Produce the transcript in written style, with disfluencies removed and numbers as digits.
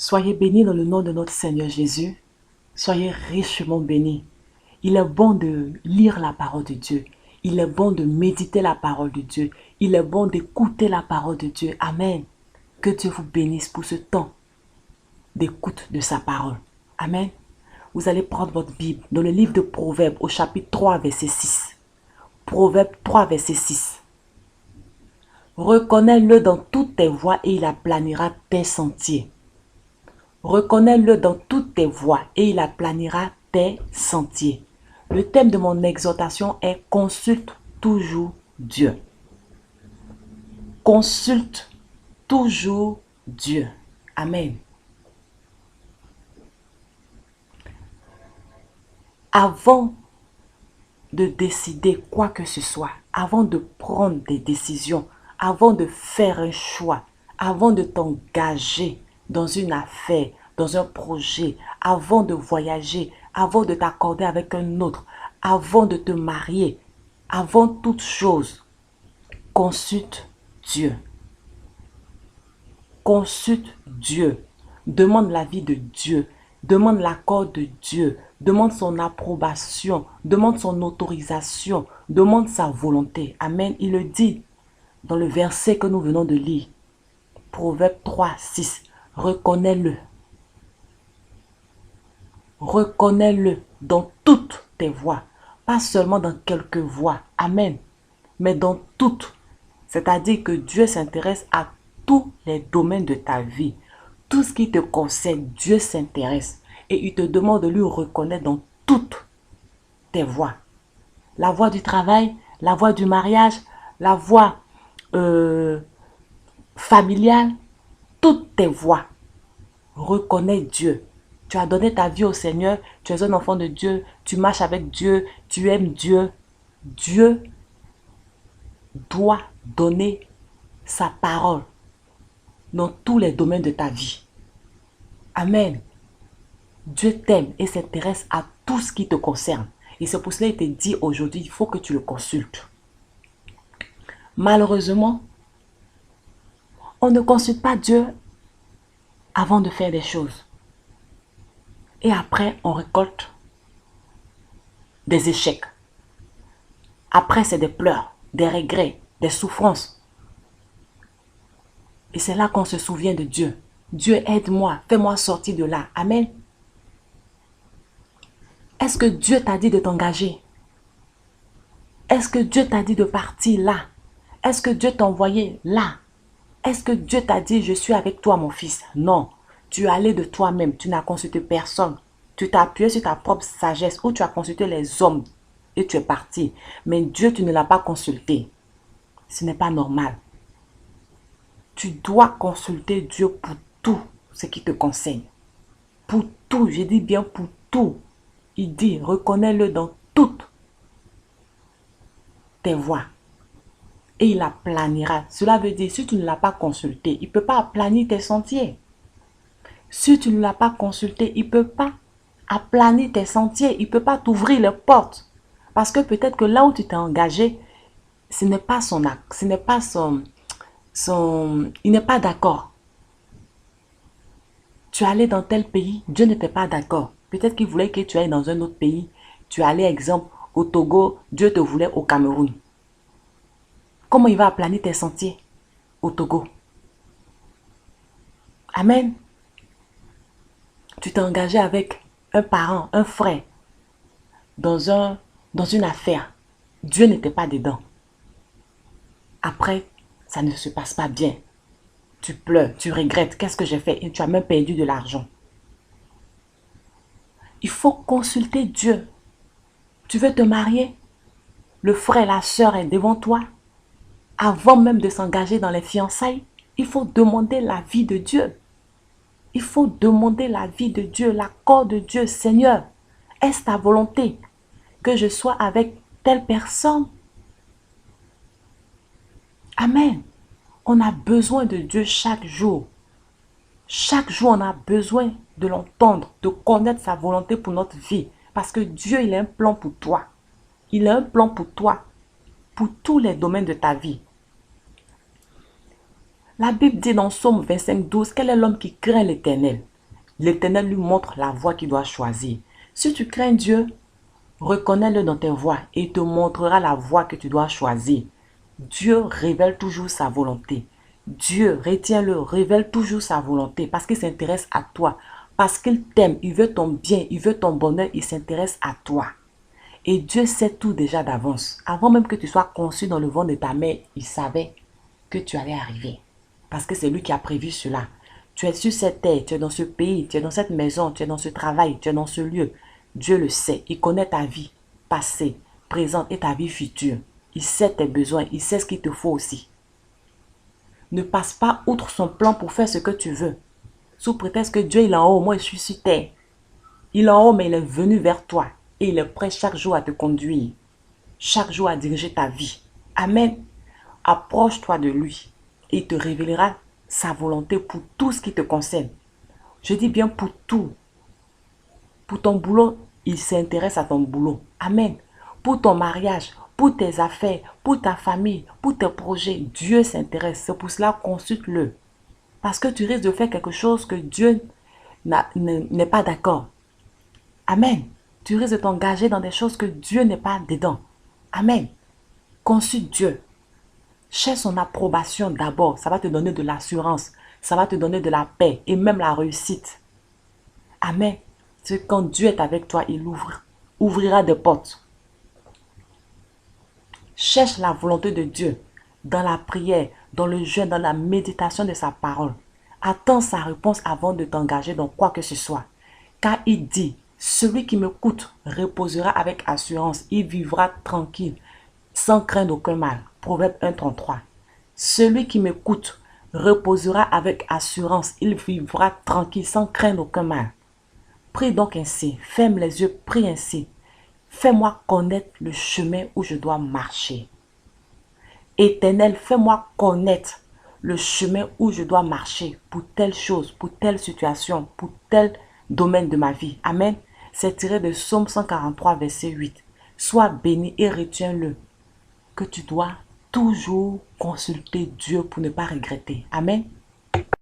Soyez bénis dans le nom de notre Seigneur Jésus. Soyez richement bénis. Il est bon de lire la parole de Dieu. Il est bon de méditer la parole de Dieu. Il est bon d'écouter la parole de Dieu. Amen. Que Dieu vous bénisse pour ce temps d'écoute de sa parole. Amen. Vous allez prendre votre Bible dans le livre de Proverbes au chapitre 3, verset 6. Proverbes 3, verset 6. Reconnais-le dans toutes tes voies et il aplanira tes sentiers. Reconnais-le dans toutes tes voies et il aplanira tes sentiers. Le thème de mon exhortation est consulte toujours Dieu. Consulte toujours Dieu. Amen. Avant de décider quoi que ce soit, avant de prendre des décisions, avant de faire un choix, avant de t'engager dans une affaire, dans un projet, avant de voyager, avant de t'accorder avec un autre, avant de te marier, avant toute chose, consulte Dieu. Consulte Dieu. Demande l'avis de Dieu. Demande l'accord de Dieu. Demande son approbation. Demande son autorisation. Demande sa volonté. Amen. Il le dit dans le verset que nous venons de lire. Proverbe 3, 6. Reconnais-le. Reconnais-le dans toutes tes voies. Pas seulement dans quelques voies. Amen. Mais dans toutes. C'est-à-dire que Dieu s'intéresse à tous les domaines de ta vie. Tout ce qui te concerne, Dieu s'intéresse. Et il te demande de lui reconnaître dans toutes tes voies. La voie du travail, la voie du mariage, la voie familiale, toutes tes voies. Reconnais Dieu. Tu as donné ta vie au Seigneur, tu es un enfant de Dieu, tu marches avec Dieu, tu aimes Dieu. Dieu doit donner sa parole dans tous les domaines de ta vie. Amen. Dieu t'aime et s'intéresse à tout ce qui te concerne. Et c'est pour cela qu'il te dit aujourd'hui, il faut que tu le consultes. Malheureusement, on ne consulte pas Dieu avant de faire des choses. Et après, on récolte des échecs. Après, c'est des pleurs, des regrets, des souffrances. Et c'est là qu'on se souvient de Dieu. Dieu, aide-moi, fais-moi sortir de là. Amen. Est-ce que Dieu t'a dit de t'engager? Est-ce que Dieu t'a dit de partir là? Est-ce que Dieu t'a envoyé là? Est-ce que Dieu t'a dit, je suis avec toi, mon fils? Non. Tu es allé de toi-même. Tu n'as consulté personne. Tu t'as appuyé sur ta propre sagesse ou tu as consulté les hommes et tu es parti. Mais Dieu, tu ne l'as pas consulté. Ce n'est pas normal. Tu dois consulter Dieu pour tout ce qui te concerne. Pour tout, je dis bien pour tout. Il dit, reconnais-le dans toutes tes voies. Et il aplanira. Cela veut dire, si tu ne l'as pas consulté, il ne peut pas aplanir tes sentiers. Si tu ne l'as pas consulté, il ne peut pas aplanir tes sentiers. Il ne peut pas t'ouvrir les portes. Parce que peut-être que là où tu t'es engagé, ce n'est pas son acte, ce n'est pas il n'est pas d'accord. Tu es allé dans tel pays, Dieu n'était pas d'accord. Peut-être qu'il voulait que tu ailles dans un autre pays. Tu es allé, exemple, au Togo, Dieu te voulait au Cameroun. Comment il va aplanir tes sentiers au Togo? Amen. Tu t'es engagé avec un parent, un frère, dans une affaire. Dieu n'était pas dedans. Après, ça ne se passe pas bien. Tu pleures, tu regrettes. Qu'est-ce que j'ai fait? Et tu as même perdu de l'argent. Il faut consulter Dieu. Tu veux te marier? Le frère, la sœur est devant toi. Avant même de s'engager dans les fiançailles, il faut demander l'avis de Dieu. Il faut demander l'avis de Dieu, l'accord de Dieu. Seigneur, est-ce ta volonté que je sois avec telle personne? Amen. On a besoin de Dieu chaque jour. Chaque jour, on a besoin de l'entendre, de connaître sa volonté pour notre vie. Parce que Dieu, il a un plan pour toi. Il a un plan pour toi, pour tous les domaines de ta vie. La Bible dit dans Psaume 25, 12, quel est l'homme qui craint l'Éternel? L'Éternel lui montre la voie qu'il doit choisir. Si tu crains Dieu, reconnais-le dans tes voies et il te montrera la voie que tu dois choisir. Dieu révèle toujours sa volonté. Dieu, retiens-le, révèle toujours sa volonté parce qu'il s'intéresse à toi. Parce qu'il t'aime, il veut ton bien, il veut ton bonheur, il s'intéresse à toi. Et Dieu sait tout déjà d'avance. Avant même que tu sois conçu dans le ventre de ta mère, il savait que tu allais arriver. Parce que c'est lui qui a prévu cela. Tu es sur cette terre, tu es dans ce pays, tu es dans cette maison, tu es dans ce travail, tu es dans ce lieu. Dieu le sait. Il connaît ta vie passée, présente et ta vie future. Il sait tes besoins, il sait ce qu'il te faut aussi. Ne passe pas outre son plan pour faire ce que tu veux. Sous prétexte que Dieu il est en haut, moi je suis sur terre. Il est en haut mais il est venu vers toi. Et il est prêt chaque jour à te conduire. Chaque jour à diriger ta vie. Amen. Approche-toi de lui. Et il te révélera sa volonté pour tout ce qui te concerne. Je dis bien pour tout. Pour ton boulot, il s'intéresse à ton boulot. Amen. Pour ton mariage, pour tes affaires, pour ta famille, pour tes projets, Dieu s'intéresse. C'est pour cela, consulte-le. Parce que tu risques de faire quelque chose que Dieu n'est pas d'accord. Amen. Tu risques de t'engager dans des choses que Dieu n'est pas dedans. Amen. Consulte Dieu. Cherche son approbation d'abord. Ça va te donner de l'assurance. Ça va te donner de la paix et même la réussite. Amen. C'est quand Dieu est avec toi, il ouvrira des portes. Cherche la volonté de Dieu dans la prière, dans le jeûne, dans la méditation de sa parole. Attends sa réponse avant de t'engager dans quoi que ce soit. Car il dit, celui qui m'écoute reposera avec assurance, il vivra tranquille, sans craindre aucun mal. Proverbe 1,33. Celui qui m'écoute reposera avec assurance, il vivra tranquille, sans craindre aucun mal. Prie donc ainsi, ferme les yeux, prie ainsi. Fais-moi connaître le chemin où je dois marcher. Éternel, fais-moi connaître le chemin où je dois marcher pour telle chose, pour telle situation, pour tel domaine de ma vie. Amen. C'est tiré de Psaume 143, verset 8. Sois béni et retiens-le que tu dois toujours consulter Dieu pour ne pas regretter. Amen.